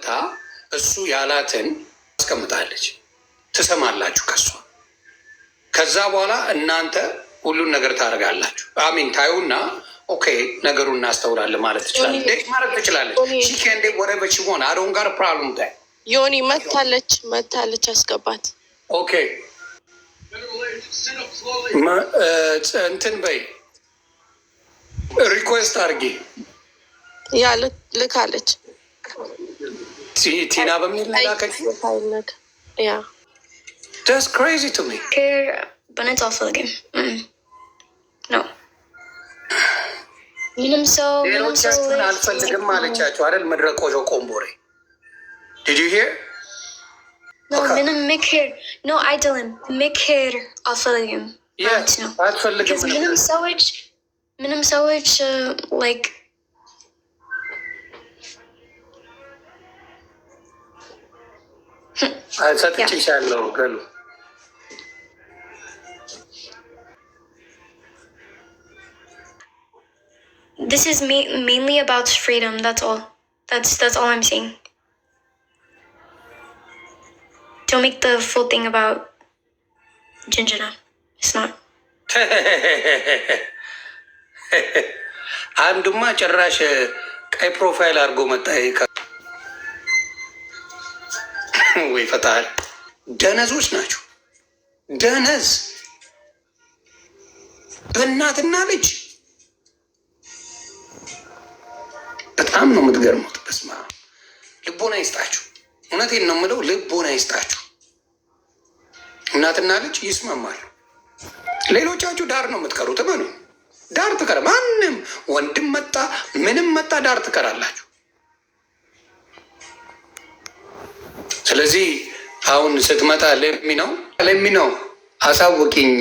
መጣ እሱ ያላትን አስቀምጣለች። ትሰማላችሁ ከሷ። ከዛ በኋላ እናንተ ሁሉን ነገር ታደርጋላችሁ። አሚን ታዩና ኦኬ ነገሩን እናስተውላለን ማለት ትችላለች ማለት ትችላለች። ሺኬንዴ ወረበች ሆን አዶን ጋር ፕሮብለም ታይ ዮኒ መታለች አስገባት። ኦኬ እንትን በይ ሪኩዌስት አድርጊ። ያ ልካለች ቲና በሚል ላከች። ያ That's crazy to me. But it's also the game. No. ሌሎቻችሁን አልፈልግም አለቻችሁ አይደል? መድረቆጆ ቆምቦሬ Did you hear? No, make hair. No, I tell him make hair off of him. Yeah, አልፈልግም ምንም ሰዎች like ሰጥቼሻለሁ ገሉ This is mainly about freedom. That's all. That's all I'm saying. Don't make the full thing about Jinjana. It's not. አንዱማ ጭራሽ ቀይ ፕሮፋይል አድርጎ መጣ። ወይ ፈጣሪ! ደነዞች ናቸው። ደነዝ በእናትና ልጅ በጣም ነው የምትገርሙት። በስመ አብ ልቦና ይስጣችሁ። እውነቴን ነው የምለው፣ ልቦና ይስጣችሁ። እናትና ልጅ ይስማማሉ። ሌሎቻችሁ ዳር ነው የምትቀሩት። እመኑ፣ ዳር ትቀር። ማንም ወንድም መጣ ምንም መጣ ዳር ትቀራላችሁ። ስለዚህ አሁን ስትመጣ ለሚ ነው አሳውቂኝ።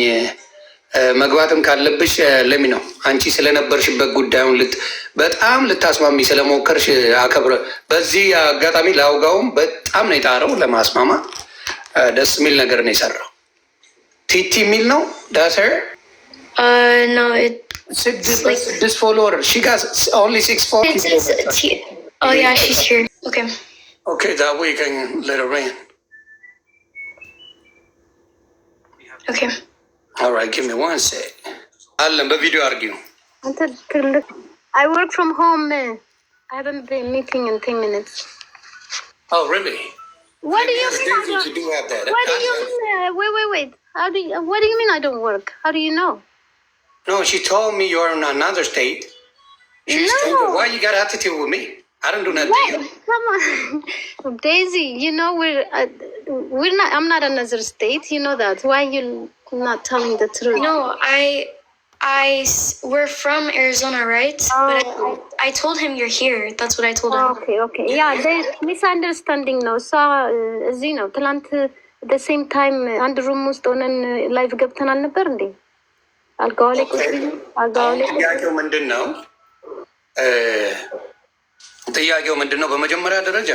መግባትም ካለብሽ ለሚ ነው። አንቺ ስለነበርሽበት ጉዳዩን በጣም ልታስማሚ ስለሞከርሽ አከብረ። በዚህ አጋጣሚ ላውጋውም በጣም ነው የጣረው ለማስማማ። ደስ የሚል ነገር ነው የሰራው። ቲቲ የሚል ነው ዳሰር No, six follower. She got only 6 followers. Oh yeah, she's here. Okay. Okay, that way you can let her in. Okay. All right, give me one sec. I'll video argue. I work from home. I have a meeting in 10 minutes. Oh, really? What do you mean? You do have that. What do you mean? Wait. What do you mean I don't work? How do you know? No, she told me you're in another state. No. Why you got attitude with me? I don't do nothing to you. Come on. Daisy, you know we're not, I'm not another state. You know that. Why you not telling the truth? No, we're from Arizona, right? Oh. But I told him you're here. That's what I told him. Okay. Yeah, there's misunderstanding now. So, Zino, Talant, at the same time, under room most on live ገብተን አልነበር እንዴ? ጥያቄው ምንድን ነው? ጥያቄው ምንድን ነው? በመጀመሪያ ደረጃ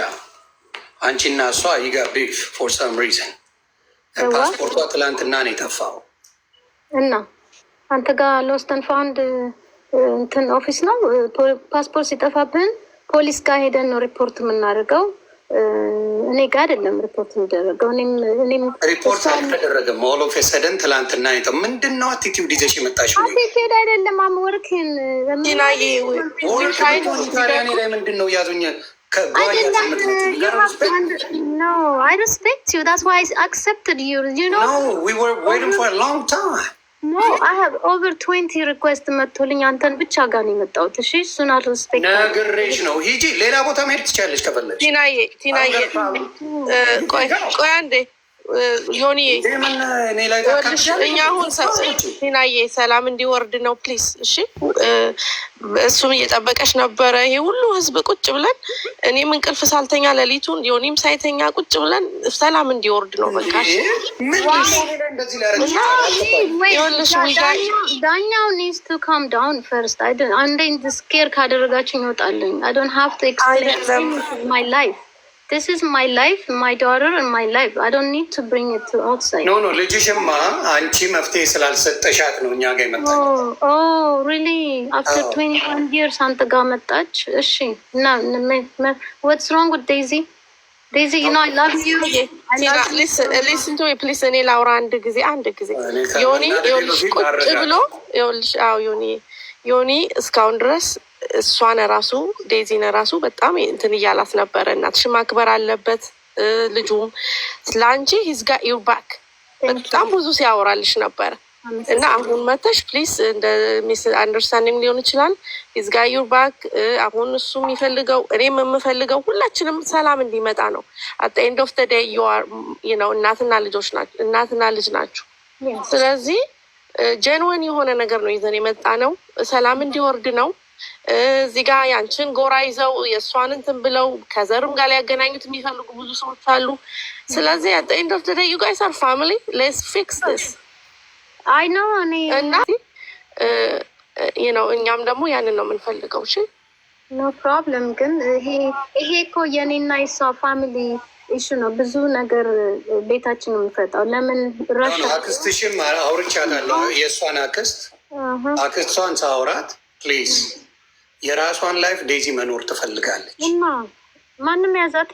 አንቺና እሷ ይጋቢ ፎር ሰም ሪዝን ፓስፖርቷ ትላንትና ነው የጠፋው እና አንተ ጋር ሎስት ኤንድ ፋውንድ እንትን ኦፊስ ነው። ፓስፖርት ሲጠፋብን ፖሊስ ጋር ሄደን ነው ሪፖርት የምናደርገው። እኔ ጋር አይደለም ሪፖርት የሚደረገው። እኔም ሪፖርት አልተደረገም። ኦል ኦፍ ሰደን ትላንትና ነው። ምንድን ነው አቲቲዩድ ይዘሽ የመጣሽው? አቲቲዩድ አይደለም። አምወርክን ላይ ምንድን ነው ያዙኝ? No, I respect you. That's why I accepted you. You know? No, we were waiting for a long time. No, I have over 20 requests መጥቶልኝ አንተን ብቻ ጋር ነው የመጣሁት። እሺ እሱን አልሪስፔክት ነግሬሽ ነው። ሂጂ ሌላ ቦታ መሄድ ትችያለሽ ከፈለግሽ። ቲናዬ ቆይ አንዴ ዮኒ እኛ አሁን ቲናዬ ሰላም እንዲወርድ ነው ፕሊዝ። እሺ እሱም እየጠበቀሽ ነበረ። ይሄ ሁሉ ህዝብ ቁጭ ብለን እኔም እንቅልፍ ሳልተኛ ሌሊቱን ዮኒም ሳይተኛ ቁጭ ብለን ሰላም እንዲወርድ ነው። በቃ ዳኛው ኒድስ ቱ ካም ዳውን ፈርስት። አንዴ ስኬር ካደረጋችን ይወጣለኝ። I don't have to explain my life. This is my life, my daughter and my life. I don't need to bring it to outside. No, ልጅሽማ አንቺ መፍትሄ ስላልሰጠሻት ነው እኛ ጋር የመጣችው። Oh, really? After 21 years አንተ ጋር መጣች? እሺ እና what's wrong with Daisy? ዴዚ ዩ ኖ አይ ላቭ ዩ ሊስን ቱ ሚ ፕሊስ። እኔ ላውራ አንድ ጊዜ ዮኒ ይኸውልሽ፣ ቁጭ ብሎ ይኸውልሽ። አዎ ዮኒ እስካሁን ድረስ እሷን ራሱ ዴዚን ራሱ በጣም እንትን እያላት ነበረ። እናትሽ ማክበር አለበት ልጁም ስለአንቺ ሂዝ ጋት ዩር ባክ በጣም ብዙ ሲያወራልሽ ነበረ። እና አሁን መተሽ ፕሊስ እንደ ሚስ አንደርስታንዲንግ ሊሆን ይችላል። ሂዝ ጋት ዩር ባክ። አሁን እሱ የሚፈልገው እኔም የምፈልገው ሁላችንም ሰላም እንዲመጣ ነው። አት ኤንድ ኦፍ ደ ዴይ ዩ አር ነው እናትና ልጅ ናችሁ። ስለዚህ ጀንወን የሆነ ነገር ነው ይዘን የመጣ ነው። ሰላም እንዲወርድ ነው። እዚህ ጋር ያንቺን ጎራ ይዘው የእሷን እንትን ብለው ከዘርም ጋር ሊያገናኙት የሚፈልጉ ብዙ ሰዎች አሉ። ስለዚህ አት ኤንድ ኦፍ ደ ዴይ ዩ ጋይስ አር ፋሚሊ ሌትስ ፊክስ ዲስ አይ ኖ እኔ እና ነው እኛም ደግሞ ያንን ነው የምንፈልገው። እሺ ኖ ፕሮብለም። ግን ይሄ እኮ የኔና የሷ ፋሚሊ ኢሹ ነው። ብዙ ነገር ቤታችን የምንፈጣው ለምን ራሻ አክስትሽም አውርቻታለሁ። የእሷን አክስቷን ሳውራት ፕሊዝ የራሷን ላይፍ ዴዚ መኖር ትፈልጋለች እና ማንም ያዛት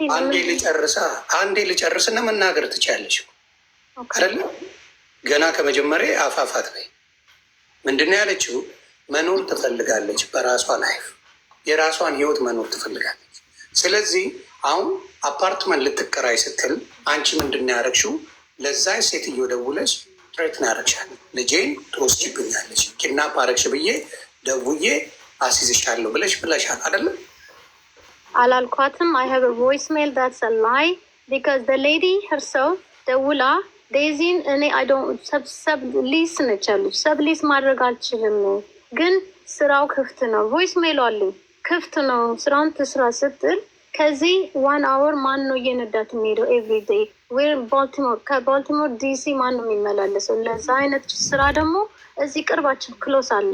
አንዴ ልጨርስና መናገር ትችያለሽ አይደለ? ገና ከመጀመሪያ አፋፋት ላይ ምንድነው ያለችው? መኖር ትፈልጋለች በራሷ ላይፍ፣ የራሷን ህይወት መኖር ትፈልጋለች። ስለዚህ አሁን አፓርትመንት ልትከራይ ስትል አንቺ ምንድን ያደረግሽው? ለዛ ሴትዮ ደውለሽ ትሬት ናረግሻል። ልጄን ትወስጂብኛለች፣ ኪድናፕ አደረግሽ ብዬ ደውዬ አስይዝሻለሁ ብለሻል አይደለም? አላልኳትም። I have a voicemail that's a lie because the lady herself ደውላ ዴዚን እኔ ሰብ ሊስ ነቻለች። ሰብ ሊስ ማድረግ አልችልም፣ ግን ስራው ክፍት ነው። ቮይስሜሉ አለኝ ክፍት ነው፣ ስራውን ትስራ ስትል ከዚህ 1 hour ማን ነው እየነዳት የሚሄደው? ኤቭሪዴይ ባልቲሞር፣ ከባልቲሞር ዲሲ ማን ነው የሚመላለሰው? ለዛ አይነት ስራ ደግሞ እዚህ ቅርባችን ክሎስ አለ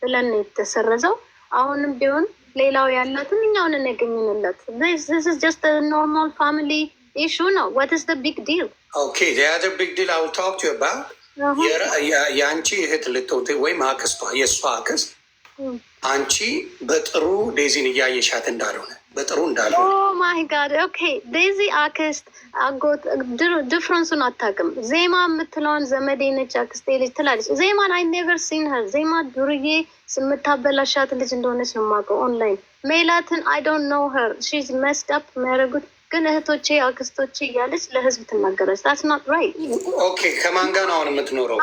ብለን የተሰረዘው። አሁንም ቢሆን ሌላው ያላትን እኛውን እንገኝንለት። this is just a normal family issue ነው። what is the big deal? okay, the other big deal I will talk to you about የአንቺ እህት ልትወት ወይም አክስቷ የእሷ አክስት አንቺ በጥሩ ዴዚን እያየሻት እንዳልሆነ በጥሩ እንዳልሆነ oh my god okay ዴዚ አክስት አጎት ዲፍረንሱን አታውቅም። ዜማ የምትለውን ዘመዴ ነች አክስቴ ልጅ ትላለች። ዜማን I never seen her። ዜማ ዱርዬ ስምታበላሻት ልጅ እንደሆነች ነው የማውቀው ኦንላይን። ሜላትን I don't know her, she's messed up የሚያደርጉት ግን እህቶቼ አክስቶቼ እያለች ለህዝብ ትናገራች። that's not right. okay ከማን ጋር ነው አሁን የምትኖረው?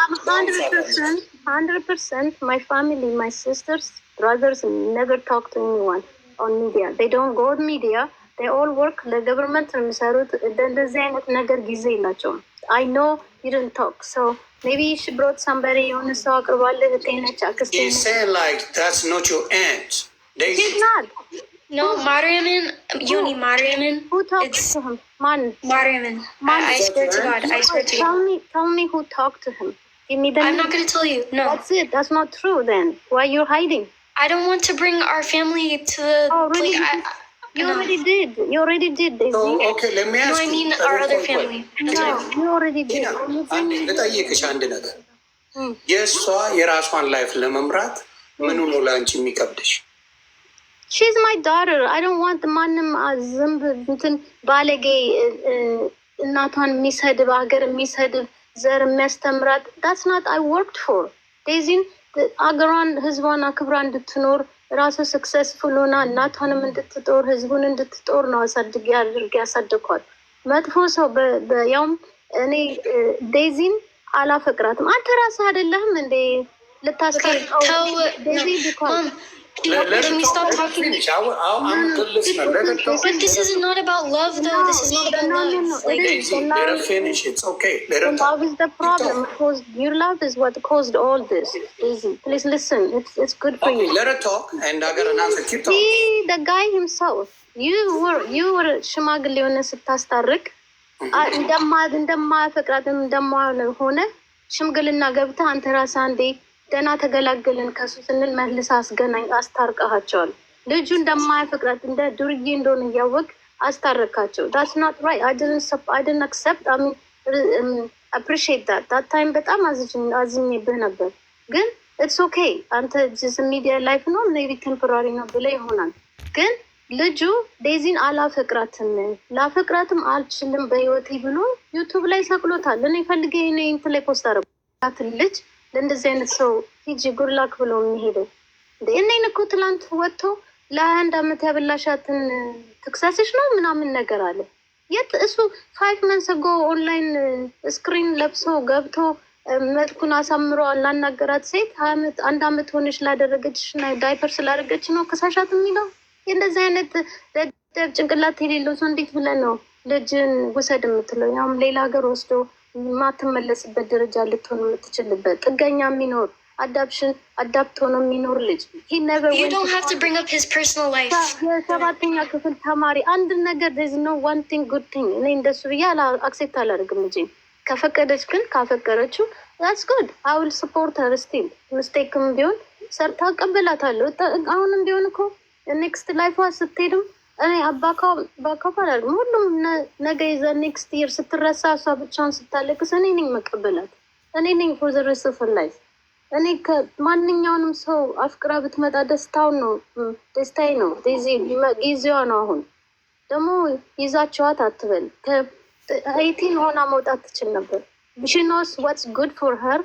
100% my family, my sisters, brothers never talk to anyone on media. They don't go to media. They all work ለገቨርንመንት ነው የሚሰሩት። እንደዚህ አይነት ነገር ጊዜ የላቸውም። I know you didn't talk, so maybe she brought somebody የሆነ ሰው አቅርባለህ እህቴነች አክስቴ። you say like that's not your aunt. She's not. No, Mariaman, Yoni Mariaman. Who talked to him? Man. Mariaman. I swear to God, I swear to you. Tell me who talked to him. Give me the I'm not going to tell you, no. That's it, that's not true then. Why are you hiding? I don't want to bring our family to the... Oh, really? You already did. You already did, Daisy. Oh, okay, let me ask you. No, I mean our other family. No, you already did. ልጠይቅሽ አንድ ነገር። የእሷ የራሷን ላይፍ ለመምራት ምኑ ነው ለአንቺ የሚከብድሽ? She's my daughter. I don't want ማንም ዝንብ እንትን ባለጌ እናቷን የሚሰድብ ሀገር የሚሰድብ ዘር የሚያስተምራት that's not I worked for. ዴዚን አገሯን ህዝቧን አክብራ እንድትኖር ራሱ ሰክሰስፉል ሆና እናቷንም እንድትጦር ህዝቡን እንድትጦር ነው አሳድጌ አድርጌ ያሳደኳት። መጥፎ ሰው ያውም እኔ ዴዚን አላፈቅራትም። አንተ ራስህ አይደለህም እንዴ ልታስቀርቀው ዴዚ ቢኮዝ Can we stop talking? I'm good listener. But this is not about love, though. This is not about love. Like, Daisy, let her finish. It's okay. Let her talk. Love is the problem. Because your love is what caused all this. Daisy, please listen. It's good for you. Let her talk, and I got an answer. Keep talking. See, the guy himself. You were ሽማግሌ የሆነ ስታስታርቅ እንደማያፈቅራትም እንደማሆነ ሽምግልና ገብተህ አንተ ራስህ አንዴ ደህና ተገላገልን ከሱ ስንል መልስ አስገናኝ አስታርቀሃቸዋል። ልጁ እንደማያፈቅራት እንደ ዱርዬ እንደሆነ እያወቅ አስታረካቸው። that's not right. I didn't accept. I mean appreciate that time በጣም አዝኜብህ ነበር። ግን it's okay. አንተ ጅስ ሚዲያ ላይፍ ነው ሜቢ ቴምፖራሪ ነው ብለህ ይሆናል። ግን ልጁ ዴዚን አላፈቅራትም ላፈቅራትም አልችልም በህይወቴ ብሎ ዩቱብ ላይ ሰቅሎታል። እኔ ፈልጌ እንትን ላይ ፖስት አደረጉትን ልጅ ለእንደዚህ አይነት ሰው ሂጂ ጉድላክ ብሎ የሚሄደው እኔን እኮ ትላንት ወጥቶ ለ21 ዓመት ያበላሻትን ትክሰስሽ ነው ምናምን ነገር አለ። የት እሱ 5 months ago ኦንላይን ስክሪን ለብሶ ገብቶ መልኩን አሳምሮ ላናገራት ሴት 1 ዓመት ሆነሽ ላደረገችሽ እና ዳይፐር ስላደረገች ነው ከሳሻት የሚለው። እንደዚህ አይነት ደደብ ጭንቅላት የሌለው ሰው እንዴት ብለን ነው ልጅን ውሰድ የምትለው? ያውም ሌላ ሀገር ወስዶ ማትመለስበት ደረጃ ልትሆን የምትችልበት ጥገኛ የሚኖር አዳፕት ሆኖ የሚኖር ልጅ የሰባተኛ ክፍል ተማሪ አንድ ነገር ነው ዋን ቲንግ ጉድ ቲንግ እኔ እንደሱ ብዬ አክሴፕት አላደርግም። ልጅ ከፈቀደች ግን ካፈቀረችው ዳትስ ጉድ አይ ዊል ሰፖርት ሄር ስቲል ሚስቴክም ቢሆን ሰርታ እቀበላታለሁ። አሁንም ቢሆን እኮ ኔክስት ላይፏ ስትሄድም እኔ ባካፋ አላደርግም። ሁሉም ነገ ይዘ ኔክስት ይር ስትረሳ እሷ ብቻን ስታለቅስ እኔ ነኝ መቀበላት። እኔ ነኝ ፎር ዘ ሬስት ኦፍ ላይፍ። እኔ ከማንኛውንም ሰው አፍቅራ ብትመጣ ደስታውን ነው ደስታዬ ነው። ጊዜዋ ነው። አሁን ደግሞ ይዛቸዋት አትበል። ከ18 ሆና መውጣት ትችል ነበር። she knows what's good for her.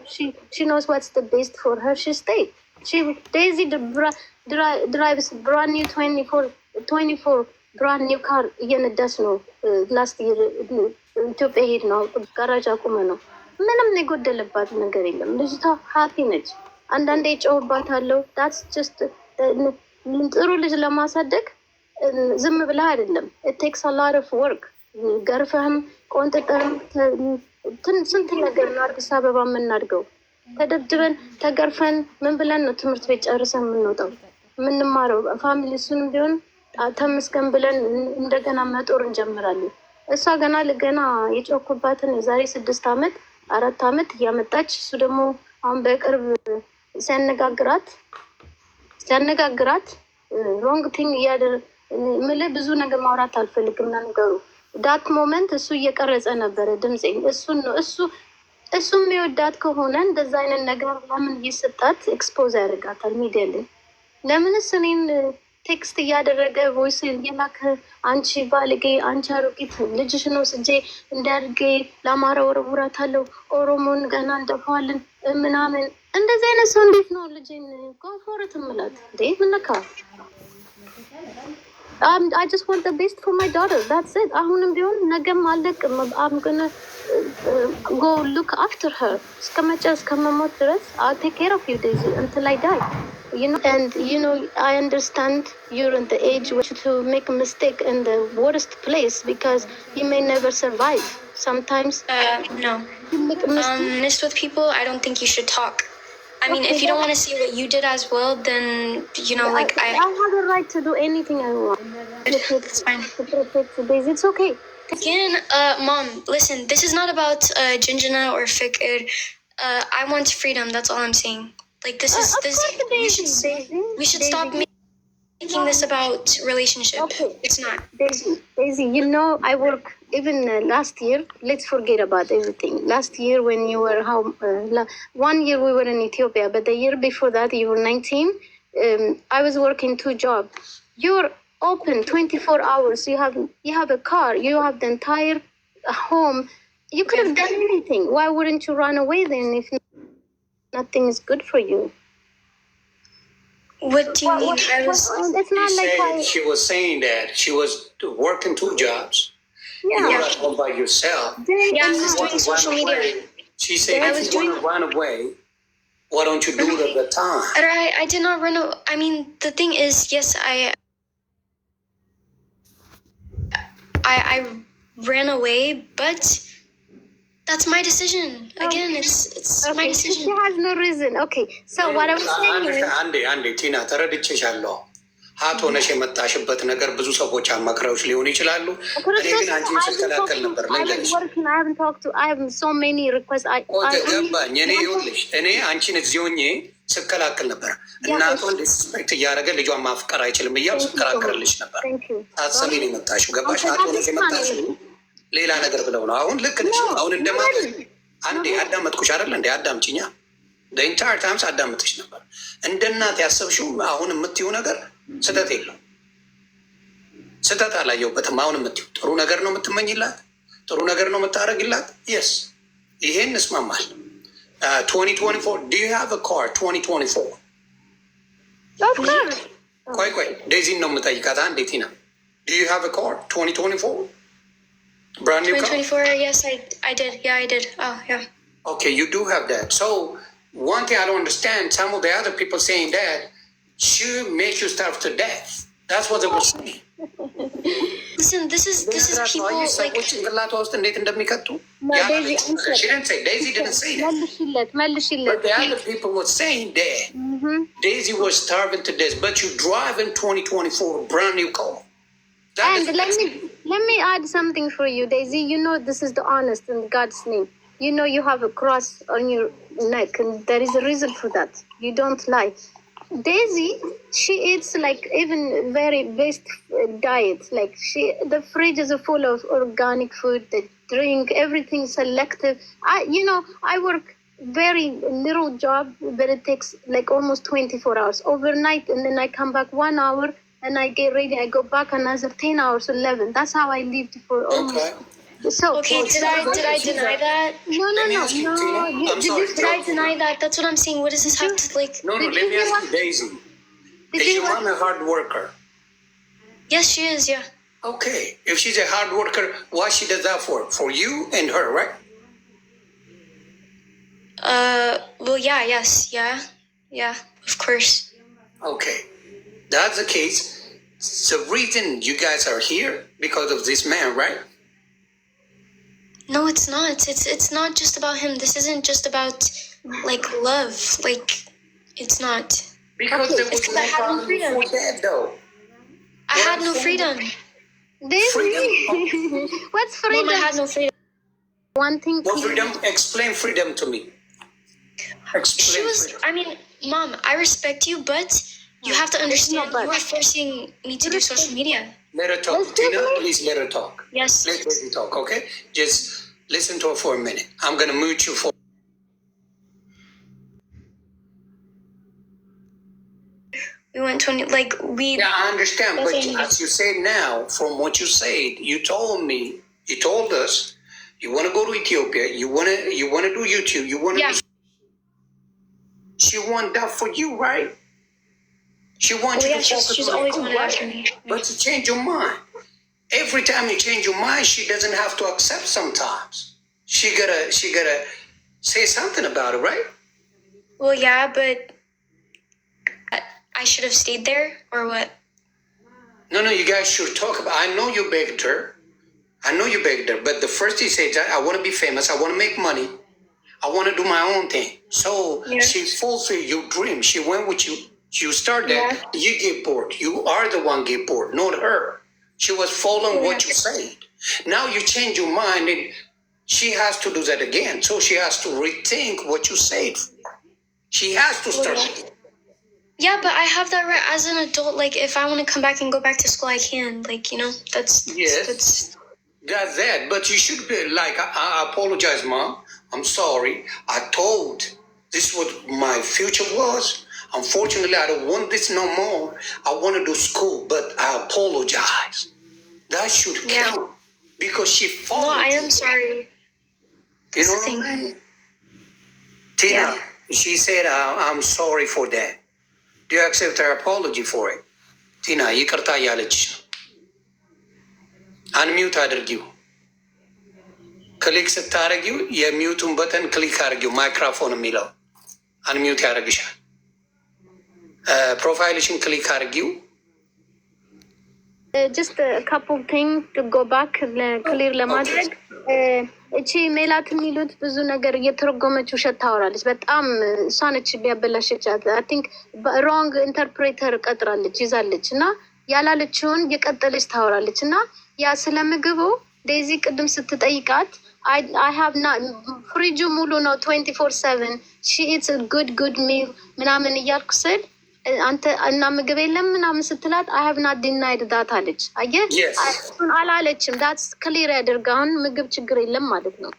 She knows what's the best for her. She stayed. Daisy drives brand new 24 brand new car እየነዳች ነው። ላስት ይር ኢትዮጵያ ሄድ ነው ጋራጅ አቁመ ነው። ምንም የጎደለባት ነገር የለም። ልጅቷ ሀፒ ነች። አንዳንዴ ጨውባታለሁ። ዳትስ ጀስት ጥሩ ልጅ ለማሳደግ ዝም ብለህ አይደለም። it takes a lot of work። ገርፈህም ቆንጥጠህም ስንት ነገር ነው አዲስ አበባ የምናድገው። ተደብድበን ተገርፈን ምን ብለን ነው ትምህርት ቤት ጨርሰን የምንወጣው የምንማረው? ፋሚሊ እሱንም ቢሆን ተመስገን ብለን እንደገና መጦር እንጀምራለን። እሷ ገና የጮኩባትን የዛሬ 6 ዓመት 4 ዓመት እያመጣች እሱ ደግሞ አሁን በቅርብ ሲያነጋግራት ሮንግ ቲንግ ምል ብዙ ነገር ማውራት አልፈልግም እና ነገሩ ዳት ሞመንት እሱ እየቀረጸ ነበረ ድምፄን። እሱ የሚወዳት ከሆነ እንደዛ አይነት ነገር ለምን እየሰጣት ኤክስፖዝ ያደርጋታል ሚዲያ ላይ? ለምንስ እኔን ቴክስት እያደረገ ቮይስ እየላከ አንቺ ባልጌ፣ አንቺ አሮጊት ልጅሽ ነው ስጄ እንዳድርጌ ለአማራ ወረውራታለሁ፣ ኦሮሞን ገና እንደፈዋልን ምናምን። እንደዚህ አይነት ሰው እንዴት ነው ልጅን ኮንፎርት ምላት እንዴ? ምነካ I just want the best for my daughter. That's it. አሁንም ቢሆን ነገም አለቅም። I'm gonna go look after her. እስከመሞት ድረስ I'll take care of you, Daisy, until I die. And I understand you're in the age to make a mistake in the worst place because you may never survive. Sometimes No. You make a mistake. Honest with people, I don't think you should talk. I mean, if you don't want to see what you did as well, then, I have a right to do anything I want. It's fine. To protect Daisy, it's okay. Again, Mom, listen, this is not about Jinjana or Fikr. I want freedom, that's all I'm saying. Like, we should stop making this about relationship. Okay. It's not. Daisy, I work even last year. Let's forget about everything. Last year when you were home, 1 year we were in Ethiopia, but the year before that you were 19. I was working 2 jobs. You're open 24 hours. You have a car. You have the entire home. You could have done anything. Why wouldn't you run away then if nothing is good for you? What do you mean? It's not like she was saying that she was working 2 jobs. Yeah. You were at home by yourself. Yeah, I was doing social media. She said, if you want to run away, why don't you do it at the time? I did not run away. I mean, the thing is, yes, I ran away, but that's my decision. Again, it's my decision. She has no reason. Okay, so what I was saying is... አንዴ ቲና ተረድቼሻለሁ። ሀት ሆነሽ የመጣሽበት ነገር ብዙ ሰዎች አማክረውሽ ሊሆኑ ይችላሉ። እኔ ግን አንቺን ስከላከል ነበር። ገባኝ። እኔ አንቺን እዚህ ሆኜ ስከላከል ነበር። እናቷን ዲስፔክት እያደረገ ልጇን ማፍቀር አይችልም እያሉ ስከራከርልሽ ነበር። ታሰሚ ነው የመጣሽው። ገባሽ? ሀት ሆነሽ የመጣሽው ሌላ ነገር ብለው ነው። አሁን ልክ ነሽ። አሁን አንዴ አዳመጥኩሽ አይደለ? እንደ አዳምጪኛ ኢንታር ታይምስ አዳምጥሽ ነበር። እንደ እናት ያሰብሽው አሁን የምትይው ነገር ስህተት የለው። ስህተት አላየሁበትም። አሁን የምትይው ጥሩ ነገር ነው የምትመኝላት፣ ጥሩ ነገር ነው የምታደርግላት። የስ ይሄን እስማማል። 2024 do you have a car 2024? ቆይ ዴዚን ነው የምጠይቃት። እንዴት ነው do you have a car 2024? Brand new 2024 car? Yes, I did. Yeah, I did. Oh, yeah. Okay, you do have that. So one thing I don't understand, some of the other people saying that she make you starve to death. That's what they were saying. Listen, this is people like. She didn't say. Daisy didn't say that. But the other people were saying that Daisy was starving to death, but you drive in 2024 a brand new car. And let me add something for you, Daisy. You know this is the honest in God's name. You know you have a cross on your neck, and there is a reason for that. You don't lie. Daisy, she eats like even very best diet. Like the fridge is full of organic food. The drink, everything selective. I work very little job, but it takes like almost 24 hours overnight, and then I come back 1 hour and I get ready. I go back another 10 hours, 11. That's how I lived for almost. Okay. So Okay, did I deny that? No. Did I deny that? That's what I'm saying. What does this have to like? No, let me ask you, Daisy. Is your mom a hard worker? Yes, she is. Yeah. Okay. If she's a hard worker, why she does that for? For you and her, right? Well, yeah, yes, yeah, of course. Okay. That's the case. The reason you guys are here because of this man, right? No, it's not. It's not just about him. This isn't just about like love. Like, it's not. Because there was I had no freedom. before that, though. I had no freedom. Freedom. What's freedom? Mom, I had no freedom. One thing. What freedom? Explain freedom to me. Explain She was. freedom. I mean, Mom, I respect you, but you have to understand. but- You are forcing me to do social media. Let her talk. Tina, please let her talk. Yes. Let her talk, okay? Just listen to her for a minute. I'm going to mute you for... We went 20. Like we. Yeah, I understand. That's But what I mean. as you said now, from what you said, you told us, you want to go to Ethiopia, you want to do YouTube, you want to Yeah. do... She want that for you, right? She wants Well, you yeah, to focus she's on always you, wanted right? after me. But you change your mind. Every time you change your mind, she doesn't have to accept sometimes. She gotta say something about it, right? Well, yeah, but I should have stayed there, or what? No, you guys should talk about. I know you begged her. But the first he said, I want to be famous. I want to make money. I want to do my own thing. So Yeah. she fulfilled your dream. She went with you. You started. Yeah. You get bored. You are the one get bored, not her. She was following what you said. Now you change your mind, and she has to do that again. So she has to rethink what you said. She has to start. Yeah, but I have that right as an adult. Like, if I want to come back and go back to school, I can. Like, that's Yes. that's that. But you should be like, I apologize, Mom. I'm sorry. I told this what my future was. Unfortunately, I don't want this no more. I want to do school, but I apologize. That should count because she fought. No, I am sorry. You know what I Thank mean? Tina, she said, I'm sorry for that. Do you accept her apology for it? Tina, ይቅርታ እያለች ነው። አንሚውት አድርጊው። ክሊክ ስታደርጊው የሚውቱን በተን ክሊክ አድርጊው። ማይክሮፎን የሚለው አንሚውት ያደርግሻል። ፕሮፋይልሽን ክሊክ አድርጊው። just a couple things to go back ክሊር ለማድረግ እቺ ሜላት የሚሉት ብዙ ነገር እየተረጎመች ውሸት ታወራለች። በጣም እሷ ነች ቢያበላሸቻት። አይ ቲንክ ሮንግ ኢንተርፕሬተር ቀጥራለች ይዛለች እና ያላለችውን የቀጠለች ታወራለች እና ያ ስለ ምግቡ ዴዚ ቅድም ስትጠይቃት I have not ፍሪጁ ሙሉ ነው 24/7 she eats a good meal ምናምን እያልኩ ስል አንተ እና ምግብ የለም ምናምን ስትላት I have not denied that አለች። አየህ እሱን አላለችም። that's clear ያደርግ አሁን ምግብ ችግር የለም ማለት ነው።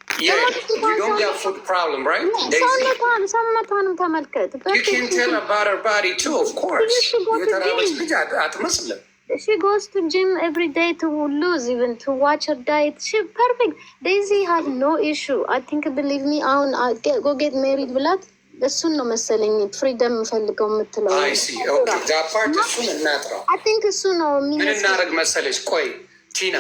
ሰውነቷንም ተመልከት። You can tell about her body too, of course. የተራበች ልጅ አትመስልም። she goes to gym every day to lose, even to watch her diet. She perfect. Daisy has no issue. I think, believe me, go get married ብላት እሱን ነው መሰለኝ ፍሪደም ፈልገው የምትለው። አይ ሲ ኦኬ ዛት ፓርት እሱን እናጥራው። I think እሱ ነው ምን እናደርግ መሰለች። ቆይ ቲና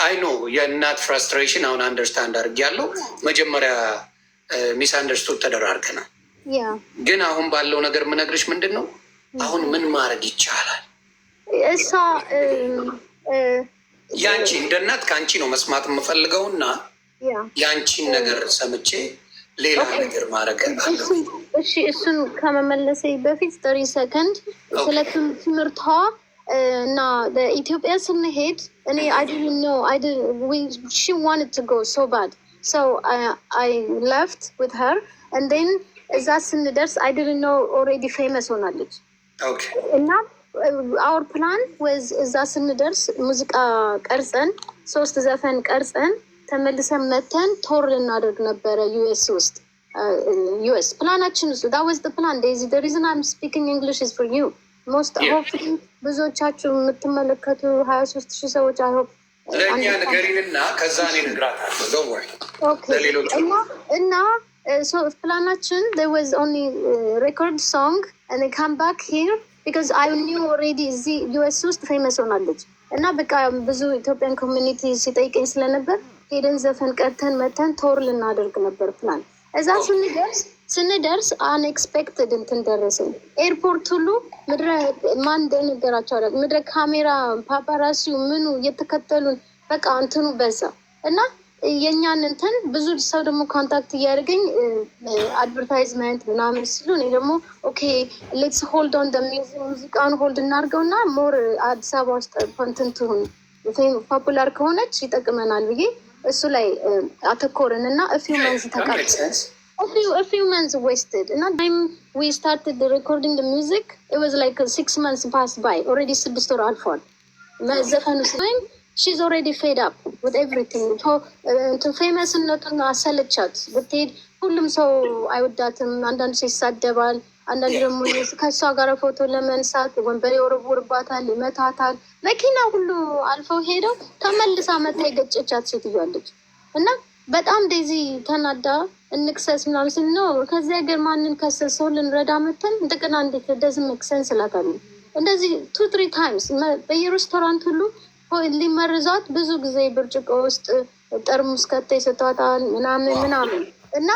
አይ ኖ የእናት ፍራስትሬሽን አሁን አንደርስታንድ አድርጌያለሁ። መጀመሪያ ሚስ አንደርስቱድ ተደራርገናል። ግን አሁን ባለው ነገር ምነግርሽ ምንድን ነው አሁን ምን ማድረግ ይቻላል? እሷ ያንቺ እንደ እናት ከአንቺ ነው መስማት የምፈልገው እና ያንቺን ነገር ሰምቼ ሌላ ነገር ማድረግ አለ። እሺ እሱን ከመመለሴ በፊት 30 ሰከንድ ስለ ትምህርቷ እና ኢትዮጵያ ስንሄድ እኔ I didn't know she wanted to go so bad, so I left with her and then እዛ ስንደርስ I didn't know already famous ሆናለች። እና our plan was እዛ ስንደርስ ሙዚቃ ቀርጸን 3 ዘፈን ቀርጸን ተመልሰን መተን ቶር ልናደርግ ነበረ ዩኤስ ውስጥ ዩኤስ ፕላናችን ውስጥ that was the plan. Daisy, the reason I'm speaking English is for you. most hopefully ብዙዎቻችሁ የምትመለከቱ 23,000 ሰዎች I hope ለእኛ ንገሪንና ከዛ እኔ እነግራታለሁ። don't worry ለሌሎች እና so planaችን there was only record song and they come back here because I knew already እዚህ ዩኤስ ውስጥ ፌመስ ሆናለች እና በቃ ብዙ ኢትዮጵያን ኮሚኒቲ ሲጠይቀኝ ስለነበር ሄደን ዘፈን ቀርተን መተን ቶር ልናደርግ ነበር ፕላን። እዛ ስንደርስ አንኤክስፔክትድ እንትን ደረስን። ኤርፖርት ሁሉ ምድረ ማን እንደነገራቸው አለ ምድረ ካሜራ ፓፓራሲው ምኑ እየተከተሉን በቃ እንትኑ በዛ እና የእኛን እንትን ብዙ ሰው ደግሞ ኮንታክት እያደረገኝ አድቨርታይዝመንት ምናምን ሲሉ እኔ ደግሞ ኦኬ ሌትስ ሆልድ ኦን ሙዚቃውን ሆልድ እናድርገው እና ሞር አዲስ አበባ ውስጥ ኮንተንት ሁን ፖፑላር ከሆነች ይጠቅመናል ብዬ እሱ ላይ አተኮርን እና a few months wasted. And that time we started the recording the music, it was like 6 months passed by. Already 6 or alfon. She's already fed up with everything. To famous and not on ሰለቻት ብትሄድ ሁሉም ሰው አይወዳትም። አንዳንድ ሰው ይሳደባል፣ አንዳንድ ደግሞ ከሷ ጋር ፎቶ ለመንሳት ወንበር ይወረውርባታል፣ ይመታታል። መኪና ሁሉ አልፈው ሄደው ተመልሳ መታ የገጨቻት ሴትዮዋለች እና በጣም ዴዚ ተናዳ እንክሰስ ምናምን ስል ነው ከዚህ ሀገር ማንን ከሰሰው ልንረዳ መተን እንደገና እንዴት ደዝም መክሰን ስላታል እንደዚህ 2-3 ታይምስ በየሬስቶራንት ሁሉ ሊመርዛት ብዙ ጊዜ ብርጭቆ ውስጥ ጠርሙስ ከተ ይሰጣታል ምናምን እና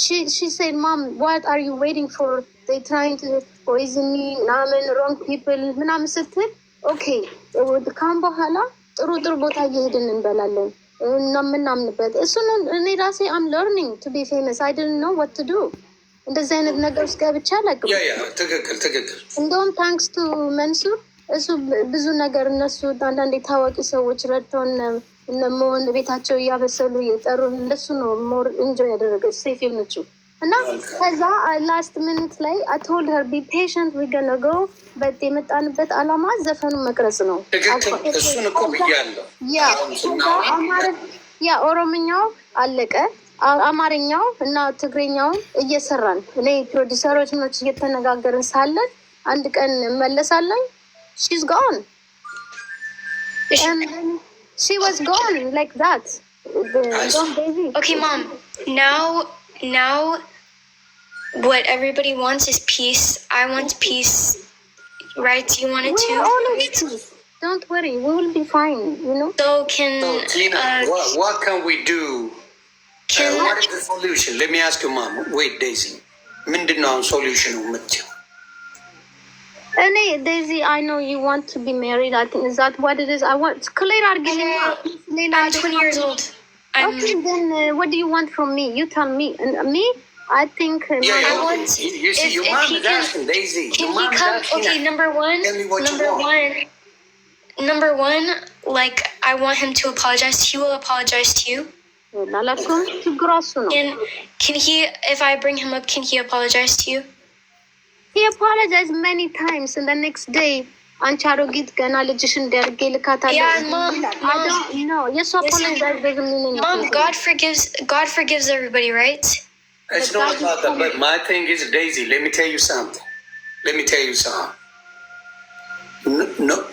she said mom what are you waiting for, they trying to poison me wrong people ምናምን ስትል ኦኬ ካም በኋላ ጥሩ ቦታ እየሄድን እንበላለን እና ምናምንበት እሱን እኔ ራሴ am learning to be famous. I didn't know what to do. እንደዚህ አይነት ነገር ውስጥ ገብቼ አላውቅም። ትክክል እንደውም ታንክስ ቱ መንሱር እሱ ብዙ ነገር እነሱ አንዳንድ የታዋቂ ሰዎች ረድተውን እነመሆን ቤታቸው እያበሰሉ እየጠሩ እንደሱ ነው ሞር ኢንጆይ ያደረገች ሴፍ የሆነችው እና ከዛ ላስት ሚኒት ላይ I told her be patient we're gonna go but የመጣንበት አላማ ዘፈኑን መቅረጽ ነው። እሱን እኮ ብያለሁ። ያ ኦሮምኛው አለቀ፣ አማርኛው እና ትግሬኛው እየሰራን እኔ ፕሮዲሰሮች ምኖች እየተነጋገርን ሳለን አንድ ቀን መለሳለኝ she's gone and she was gone like that. Okay mom, now what everybody wants is peace. I want peace, right? You want it too? Don't worry, we will be fine, you know. So can Tina, what can we do? What is the solution? Let me ask you mom. Wait Daisy, ምንድነው solution የምትይው? Daisy, I know you want to be married. I think is that what it is. I want clear argument. I'm 20 years old. Okay, then what do you want from me? You tell me. And me, I think. I want. You see, your mom is asking, Daisy. Can he come? Okay, number one, like I want him to apologize. He will apologize to you. Can he? If I bring him up, can he apologize to you? He apologized many times, and the next day, Ancharogi gana legishun derge likata. Yeah, mom. I don't know. Yes, apologize doesn't mean anything. Mom, God forgives everybody, right? It's not about that, but my thing is, Daisy, let me tell you something. No,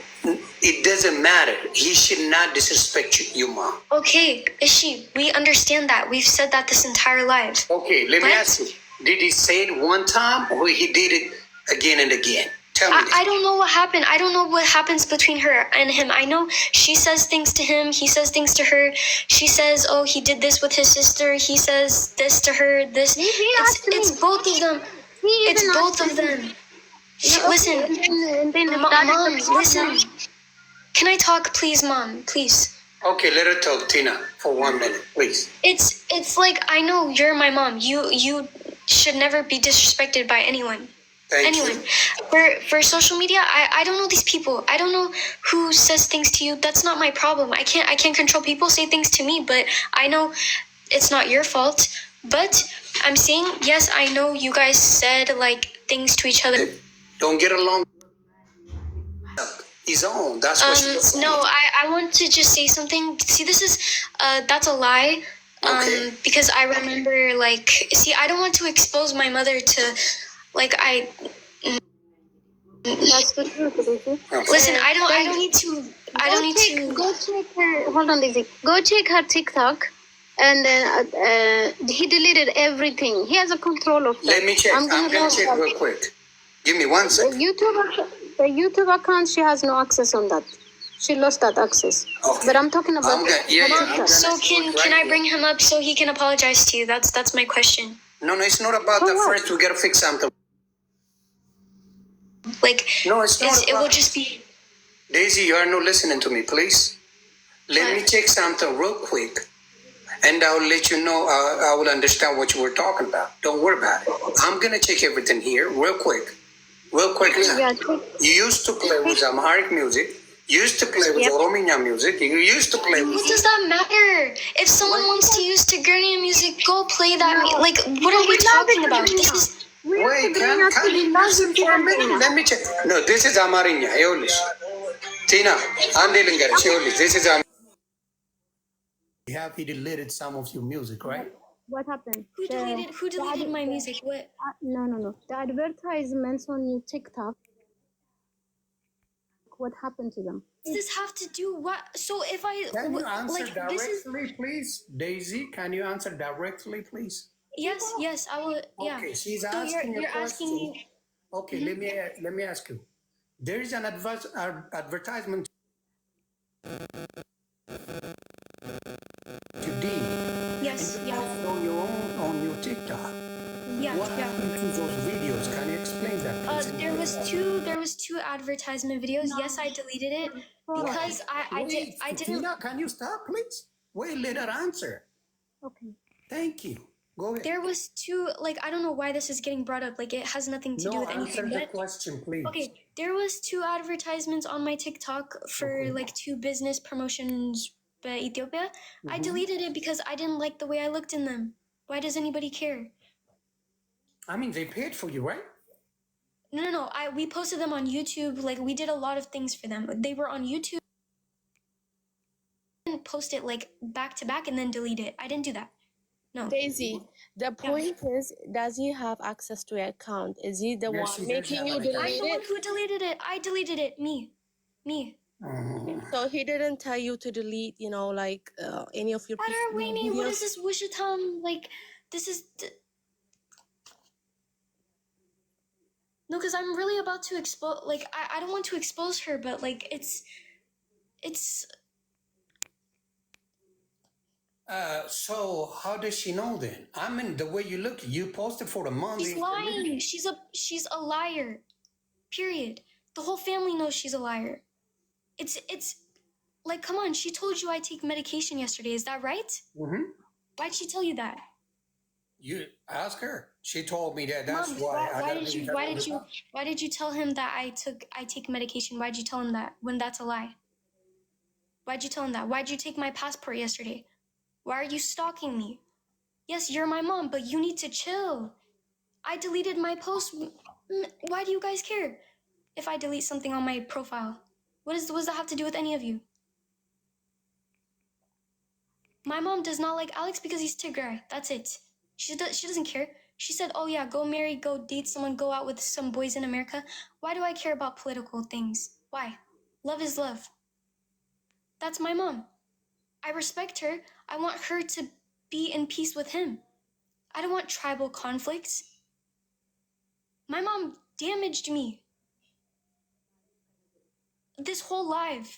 it doesn't matter. He should not disrespect you, Mom. Okay, Ishi, we understand that. We've said that this entire life. Okay, let me What? ask you. Did he say it one time or he did it again and again? Tell me. I don't know what happened. I don't know what happens between her and him. I know she says things to him. He says things to her. She says, "Oh, he did this with his sister." He says this to her. This. It's both of them. It's both of them. Listen, Mom. Listen. Can I talk, please, Mom? Please. Okay, let her talk, Tina, for 1 minute, please. It's like, I know you're my mom. You should never be disrespected by anyone. Thank Anyone. you. For social media, I don't know these people. I don't know who says things to you. That's not my problem. I can't control people say things to me, but I know it's not your fault. But I'm saying, yes, I know you guys said like things to each other. Don't get along. His own. That's what she was saying. No, I want to just say something. See, this is that's a lie. Okay. Because I remember like, see, I don't want to expose my mother to like That's the truth, Daisy. Okay. listen, I don't need to Go check her. Hold on, Daisy. Go check her TikTok, and he deleted everything. He has a control of that. Let me check. I'm gonna going to check go- real quick. Give me 1 The second. YouTube account, she has no access on that. She lost that access. Okay. But I'm talking about. I'm gonna So do it can right I bring him up so he can apologize to you? That's my question. No, it's not about For that. what? First, we got to fix something. Like, No, it's not it will about... just be. Daisy, you are not listening to me, please. Let me check something real quick, and I'll let you know. I will understand what you were talking about. Don't worry about it. I'm gonna check everything here real quick. Yeah, You used to play with Amharic music. You used to play with Yep. Oromiya music. You used to play with... What does that matter? If someone wants to use Tigrinya music, go play that. Like, what are we talking about? This is. Wait, can you listen for a minute? Let me check. No, this is Amarinya. Eolish. Tina, I'm dealing with Eolish. This is He deleted some of your music, right? What happened? Who deleted my music? What? No. The advertisements on your TikTok. What happened to them? Does this have to do what? So if I Can you answer like this is directly, please? Daisy, can you answer directly, please? yes I will Okay, she's So asking you're a question. asking me. Okay, let me ask you. There is an advertisement today. Yes, yeah, On your own, on your TikTok. yeah, What yeah. happened to those videos? Can you explain that, please? There was two advertisement videos. Yes, I deleted it because I didn't. Tina, can you stop, please? Wait, let her answer. Okay. Thank you. Go ahead. There was two, like, I don't know why this is getting brought up. Like, it has nothing to do with answer anything. the But question, please. okay, there was two advertisements on my TikTok for like two business promotions by Ethiopia. I deleted it because I didn't like the way I looked in them. Why does anybody care? I mean, they paid for you, right? No. We posted them on YouTube. Like, we did a lot of things for them. They were on YouTube. I didn't post it like back to back and then delete it. I didn't do that. No. Daisy, the point is, does he have access to your account? Is he the Yes, he one does making have you access. I'm delete the one it? who deleted it. I deleted it. Me. So he didn't tell you to delete, like any of your Wait, what is videos? this Wishatam? Like, this is... No, because I'm really about to expose... Like, I don't want to expose her, but, like, it's... So how does she know then? I mean, the way you look, you posted for a month. She's lying. She's a liar. Period. The whole family knows she's a liar. It's... Like, come on, she told you I take medication yesterday. Is that right? Mm-hmm. Why'd she tell you that? You ask her. She told me that. That's Mom, why. why did you tell him that I take medication? Why'd you tell him that when that's a lie? Why'd you tell him that? Why'd you take my passport yesterday? Why are you stalking me? Yes, you're my mom, but you need to chill. I deleted my post. Why do you guys care if I delete something on my profile? What does that have to do with any of you? My mom does not like Alex because he's Tigray. That's it. She doesn't care. She said, oh yeah, go marry, go date someone, go out with some boys in America. Why do I care about political things? Why? Love is love. That's my mom. I respect her. I want her to be in peace with him. I don't want tribal conflicts. My mom damaged me. This whole life,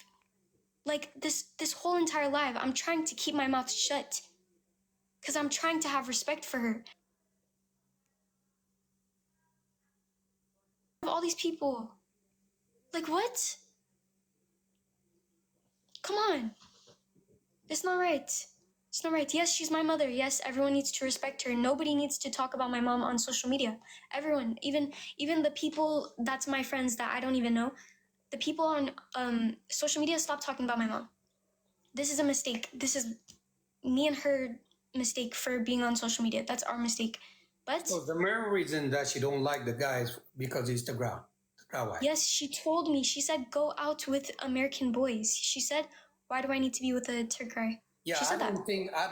like this whole entire life, I'm trying to keep my mouth shut because I'm trying to have respect for her. All these people, like what? Come on. It's not right. It's not right. Yes, she's my mother. Yes, everyone needs to respect her. Nobody needs to talk about my mom on social media. Everyone, even the people that's my friends that I don't even know, the people on social media, stop talking about my mom. This is a mistake. This is me and her mistake for being on social media. That's our mistake. But so the main reason that she don't like the guy is because he's Instagram. Yes, she told me. She said, go out with American boys. She said, why do I need to be with a Tigray? Yeah, she said I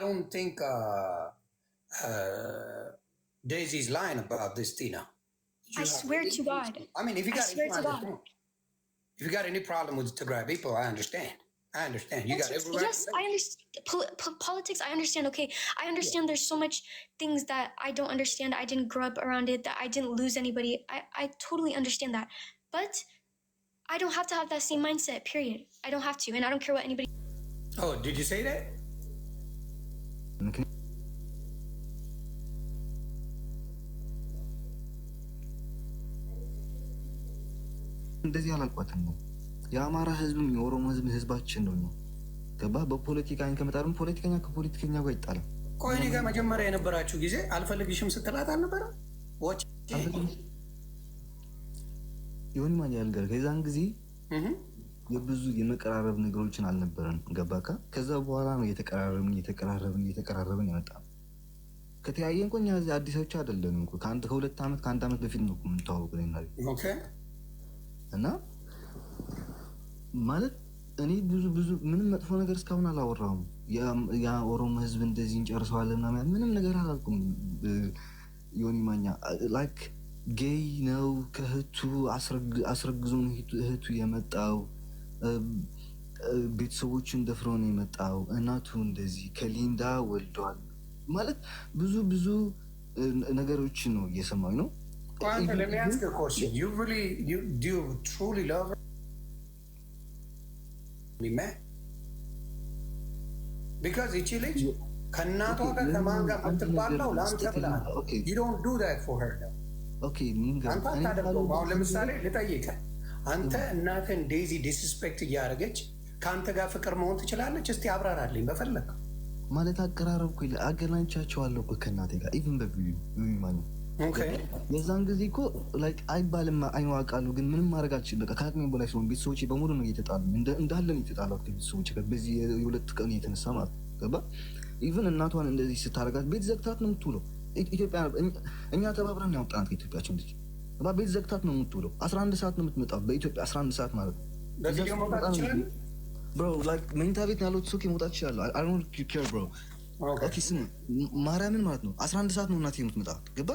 don't think Daisy's lying about this, Tina. I swear to God. I mean, if you got any problem with Tigray people, I understand. You got every right. Yes, I understand. Politics, I understand. Okay, I understand there's so much things that I don't understand. I didn't grow up around it, that I didn't lose anybody. I totally understand that. But I don't have to have that same mindset, period. I don't have to, and I don't care what anybody... Oh, did you say that? እንደዚህ አላልኳትም ነው የአማራ ህዝብም የኦሮሞ ህዝብ ህዝባችን ነው ገባ በፖለቲካ ከመጣለም ፖለቲከኛ ከፖለቲከኛ ጋር ይጣላል ቆይ እኔ ጋር መጀመሪያ የነበራችሁ ጊዜ አልፈልግሽም ስትላት አልነበረ ወጭ ይሁን ማን ያልገር ከዛን ጊዜ የብዙ የመቀራረብ ነገሮችን አልነበረን ገባካ ከዛ በኋላ ነው የተቀራረብን ያመጣ ከተያየን ቆኛ አዲሶች አይደለም እንኳን ከአንድ አመት በፊት ነው የምንተዋወቀው ነው ኦኬ እና ማለት እኔ ብዙ ምንም መጥፎ ነገር እስካሁን አላወራሁም ያ ኦሮሞ ህዝብ እንደዚህ እንጨርሰዋለን ምንም ነገር አላልኩም ዮኒ ማኛ ላይክ ጌይ ነው ከህቱ አስረግዞን ህቱ የመጣው ቤተሰቦችን ደፍሮ ነው የመጣው እናቱ እንደዚህ ከሊንዳ ወልዷል ማለት ብዙ ነገሮችን ነው እየሰማኝ ነው Let me ask you a question. Do you truly love her? Man? Because it's illegal. You don't do that for her though. Okay, ለምሳሌ ልጠይቅህ አንተ እናትህን ዴዚ ዲስስፔክት እያደረገች ከአንተ ጋር ፍቅር መሆን ትችላለች? እስቲ አብራራልኝ በፈለግ ማለት አቀራረብኩ አገናኝቻቸዋለሁ ከእናቴ ጋር ኢቭን በቪዲዮ ማለት የዛን ጊዜ እኮ ላይክ አይባልም አይዋቃሉ ግን ምንም ማድረግ አልችልም በቃ ከአቅሜ በላይ ስለሆነ ቤተሰቦቼ በሙሉ ነው እየተጣሉ እንዳለን የተጣሉት ቤተሰቦቼ በዚህ የሁለት ቀን የተነሳ ማለት ገባ ኢቭን እናቷን እንደዚህ ስታረጋት ቤት ዘግታት ነው የምትውለው ኢትዮጵያ እኛ ተባብረን ያወጣናት ከኢትዮጵያችን ልጅ ቤት ዘግታት ነው የምትውለው 11 ሰዓት ነው የምትመጣው በኢትዮጵያ 11 ሰዓት ማለት ነው bro like መኝታ ቤት ያለው ሱቅ መውጣት ይችላል I don't care bro okay ስም ማርያምን ማለት ነው 11 ሰዓት ነው እናቴ የምትመጣው ገባ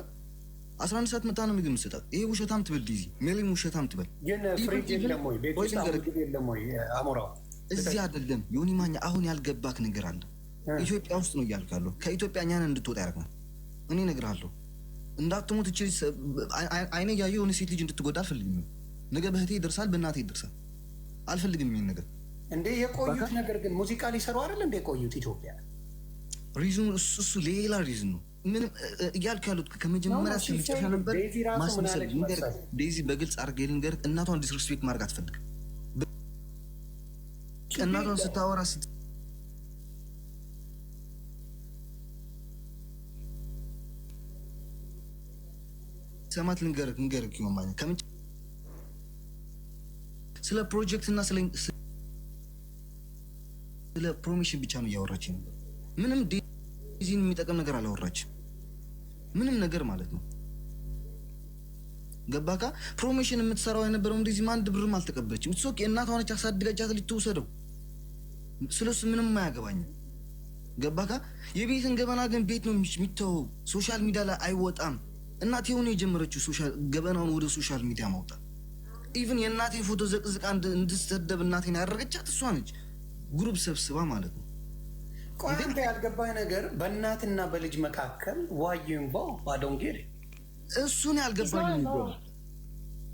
11 ሰዓት መጣ ነው ምግብ መስጠት ይሄ ውሸታም ትበል ዲዚ ሜሊም ውሸታም ትበል ግን ፍሪጅ የለም ወይ ቤት ውስጥ ምግብ የለም ወይ አሞራው እዚህ አይደለም ዮኒ ማኛ አሁን ያልገባክ ነገር አለ ኢትዮጵያ ውስጥ ነው ያልካለው ከኢትዮጵያ እኛን እንድትወጣ ያደርጋል እኔ እነግርሃለሁ እንዳትሞት እቺ አይኔ ያየው ነው ሴት ልጅ እንድትጎዳ አልፈልግም ነገ በህቴ ይደርሳል በእናቴ ይደርሳል አልፈልግም ይሄን ነገር እንዴ የቆዩት ነገር ግን ሙዚቃ ሊሰሩ አይደል እንደ ቆዩት ኢትዮጵያ ሪዝኑ እሱ ሌላ ሪዝን ነው ምን እያልኩ ያሉት ከመጀመሪያ ሲጨርስ ነበር ማስመሰል ነገር ዴዚ በግልጽ አድርጌ ልንገር እናቷን ዲስሪስፔክት ማድረግ አትፈልግም እናቷን ስታወራ ሰማት ልንገር ይማኝ ከምን ስለ ፕሮጀክት እና ስለ ፕሮሚሽን ብቻ ነው ያወራች ነበር ምንም ዴዚን የሚጠቅም ነገር አላወራችም ምንም ነገር ማለት ነው ገባካ ፕሮሚሽን የምትሰራው የነበረው እንደዚህ ማን ድብርም አልተቀበለችም እሱ እናቷ ነች አሳድጋጃት ልትወሰደው ስለሱ ምንም ማያገባኝ ገባካ የቤትን ገበና ግን ቤት ነው የሚተው ሶሻል ሚዲያ ላይ አይወጣም እናቴ ሆነ የጀመረችው ሶሻል ገበናውን ወደ ሶሻል ሚዲያ ማውጣት ኢቭን የእናቴን ፎቶ ዘቅዝቃ እንድትሰደብ እናቴን ያደረገቻት እሷ ነች። ግሩፕ ሰብስባ ማለት ነው። ቆይ አንተ ያልገባኝ ነገር በእናትና በልጅ መካከል ዋዩን ባዶንጌር እሱን ያልገባኝ ነው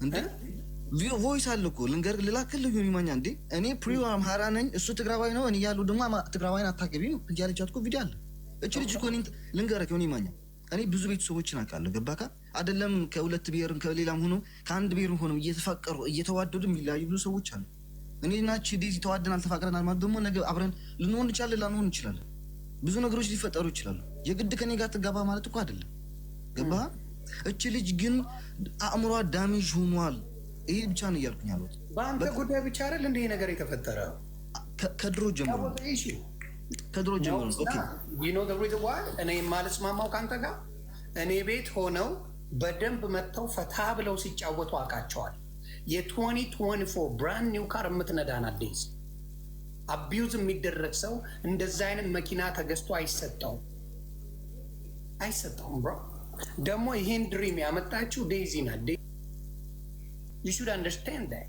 እንዴ? ቮይስ አለ እኮ ልንገርህ፣ ልላክልህ ዮኒ ማኛ እንዴ እኔ ፕሪዮ አምሃራ ነኝ እሱ ትግራዋይ ነው። እኔ ያሉ ደግሞ ትግራዋይን አታገቢ ነው እያለቻት እኮ ቪዲዮ አለ። እቺ ልጅ እኮ ልንገርህ ዮኒ ማኛ እኔ ብዙ ቤተሰቦችን አውቃለሁ። ገባካ አይደለም? ከሁለት ብሔርም ከሌላም ሆኖ ከአንድ ብሔር ሆኖ እየተፋቀሩ እየተዋደዱ የሚለያዩ ብዙ ሰዎች አሉ። እኔና እቺ ዴዚ ተዋደናል ተፋቅረናል ማለት ደግሞ ነገ አብረን ልንሆን እንችላለን ላንሆን እንችላለን። ብዙ ነገሮች ሊፈጠሩ ይችላሉ። የግድ ከኔ ጋር ትጋባ ማለት እኮ አይደለም። ገባህ? እቺ ልጅ ግን አእምሯ ዳሜጅ ሆኗል። ይሄ ብቻ ነው እያልኩኝ ያለሁት። በአንተ ጉዳይ ብቻ አይደል እንደ ነገር የተፈጠረው ከድሮ ጀምሮ ከድሮ ጀምሮ ኦኬ you know the reason why እኔ የማልስማማው ካንተ ጋር እኔ ቤት ሆነው በደንብ መጥተው ፈታ ብለው ሲጫወቱ አውቃቸዋል። የ2024 ብራንድ ኒው ካር የምትነዳን አዲስ አቢዩዝ የሚደረግ ሰው እንደዛ አይነት መኪና ተገዝቶ አይሰጠውም ብሮ። ደግሞ ይሄን ድሪም ያመጣችው ዴዚ ናት። you should understand that።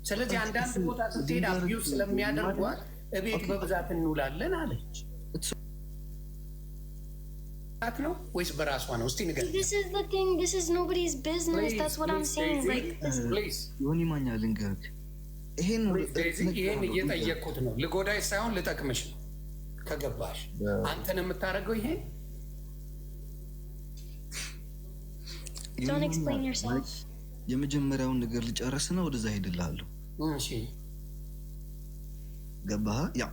ስለዚህ አንዳንድ ቦታ ስትሄድ አቢዩዝ ስለሚያደርጓት እቤት በብዛት እንውላለን አለች። ነው ወይስ በራሷ ነው? እስቲ ንገር። This is the thing. This is nobody's business. That's what I'm saying. Like, please ዮኒ ማኛ ልንገርህ፣ ይሄን እየጠየቅኩት ነው። ልጎዳይ ሳይሆን ልጠቅምሽ ነው። ከገባሽ አንተን የምታደርገው ይሄ don't explain yourself. የመጀመሪያውን ነገር ልጨርስና ወደዛ ሄድልሃለሁ። እሺ ገባህ? ያ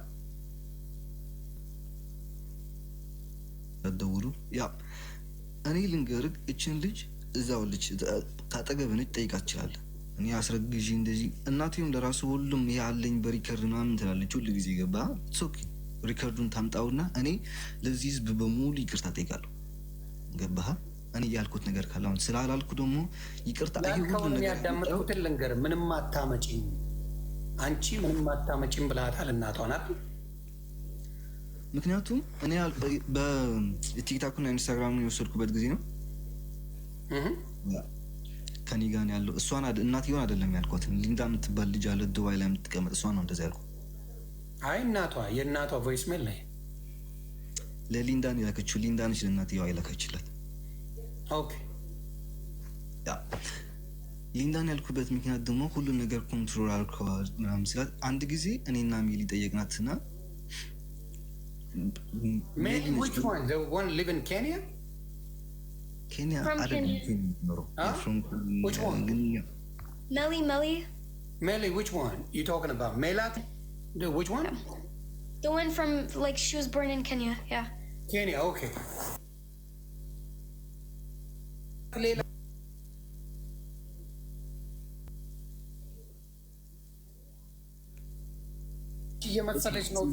ደውሉ። ያ እኔ ልንገርህ፣ እችን ልጅ እዛው ልጅ ታጠገብ ነች፣ ጠይቃት ትችላለህ። እኔ አስረግዢ እንደዚህ እናቴም ለራሱ ሁሉም ያለኝ በሪከርድ ምናምን ትላለች ሁሉ ጊዜ። ገባህ? ሶኪ ሪከርዱን ታምጣውና እኔ ለዚህ ህዝብ በሙሉ ይቅርታ ጠይቃለሁ። ገባህ? እኔ ያልኩት ነገር ካለ አሁን ስላላልኩ ደግሞ ይቅርታ። ይሄ ሁሉ ነገር ያዳመጥኩትን ልንገርህ። ምንም አታመጪኝ አንቺ ምንም አታመጪም ብላታል እናቷን አይደል? ምክንያቱም እኔ በቲክታክና ኢንስታግራም የወሰድኩበት ጊዜ ነው ከኔ ጋር ያለው እሷን እናትየውን አይደለም ያልኳት። ሊንዳ የምትባል ልጅ አለ ዱባይ ላይ የምትቀመጥ እሷን ነው እንደዛ ያልኩት። አይ የእናቷ ቮይስ ሜል ላይ ለሊንዳ ነው ያለችው። ሊንዳ ነች ለእናትየዋ የላከችላት። ኦኬ ያ ሊንዳን ያልኩበት ምክንያት ደግሞ ሁሉን ነገር ኮንትሮል አልከዋል ምናምን ስላት አንድ ጊዜ እኔና ሜሊ ጠየቅናትና ሜሊ which one the one live in Kenya አይደለም which one Melly which one you talking about Melat which one the one from like she was born in Kenya okay የመሰለች ነው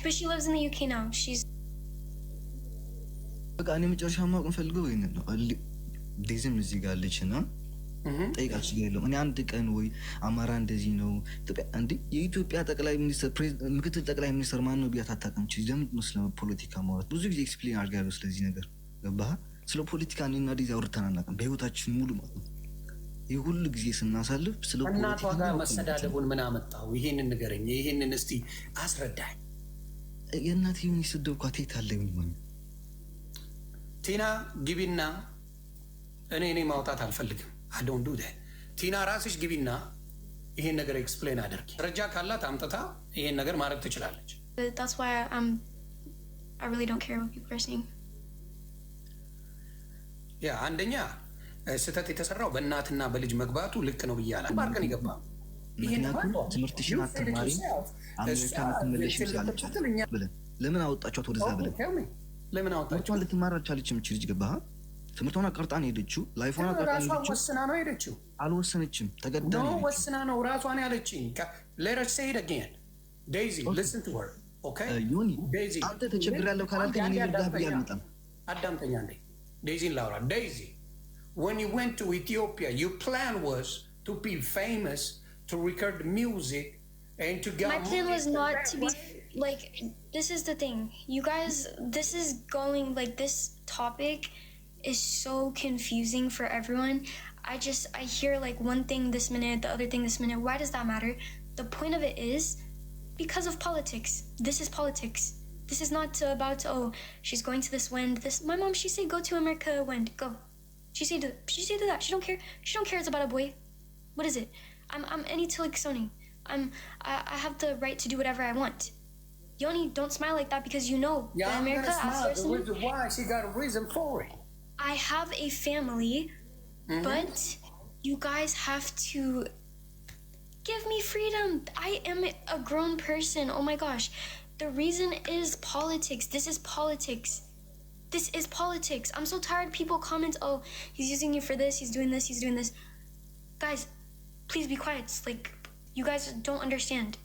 but she lives in the UK now. She's በቃ እኔ መጨረሻ ማወቅ እንፈልገው ወይ ነው ዴዝም እዚህ ጋር አለችና ጠይቃችሁ ያለው እኔ አንድ ቀን ወይ አማራ እንደዚህ ነው ኢትዮጵያ እንዴ የኢትዮጵያ ጠቅላይ ሚኒስትር ምክትል ጠቅላይ ሚኒስትር ማን ነው ቢያት አታውቅም። ጀምጥ ነው ስለ ፖለቲካ ማለት ብዙ ጊዜ ኤክስፕሌን አድርጋለሁ ስለዚህ ነገር። ገባህ? ስለ ፖለቲካ እኔና ዴዚ አውርተን አናውቅም በህይወታችን ሙሉ ማለት ነው። የሁሉ ጊዜ ስናሳልፍ ስለ እናቷ ጋር መሰዳደቡን ምን አመጣው? ይሄንን ንገረኝ። ይሄንን እስቲ አስረዳኝ። የእናቴ ምን ይሰደብኳት የት አለ ምን ቲና ግቢና እኔ ማውጣት አልፈልግም። I don't do that። ቲና ራስሽ ግቢና ይሄን ነገር ኤክስፕሌን አድርጊ። ረጃ ካላት አምጥታ ይሄን ነገር ማድረግ ትችላለች። That's why I really don't care what people are saying. ያ አንደኛ ስህተት የተሰራው በእናትና በልጅ መግባቱ ልክ ነው ብያለሁ። ባርከን ይገባ ምክንያቱም ትምህርትሽን አትማሪ አሜሪካ ልትመለሽ ይችላልቻት ብለን ለምን አወጣችኋት ወደዛ ብለን ለምን አወጣችኋት? ልትማር አልቻለችም እቺ ልጅ። ገባህ? ትምህርቷን አቀርጣ ነው ሄደችው። ላይፏን አቀርጣ ነው ሄደችው። ወስና ነው ሄደችው። አልወሰነችም፣ ተገዳ ነው ወስና ነው ራሷን ያለችኝ። let her say it again. Daisy, listen to her. Okay? ዮኒ አንተ ተቸግሬያለሁ ካላልከኝ እኔ ልዳብ ያልመጣም አዳምጠኛ እንዴ ዴዚን ላውራ። Daisy, when you went to Ethiopia, your plan was to be famous, to record music and to get My plan was not to be like, this is the thing. You guys, this is going, like, this topic is so confusing for everyone. I hear, like, one thing this minute, the other thing this minute. Why does that matter? The point of it is because of politics. This is politics. This is not about, oh, she's going to this wind. This, my mom, she said, go to America wind. Go. She said do that. She don't care. She don't care it's about a boy. What is it? I'm Anitilic Sony. I have the right to do whatever I want. Yoni, don't smile like that because you know that America asks the reason why she got a reason for it. I have a family, but you guys have to give me freedom. I am a grown person. Oh my gosh. The reason is politics. This is politics. This is politics. I'm so tired people comment, oh, he's using you for this, he's doing this, he's doing this. Guys, please be quiet. It's like, you guys don't understand.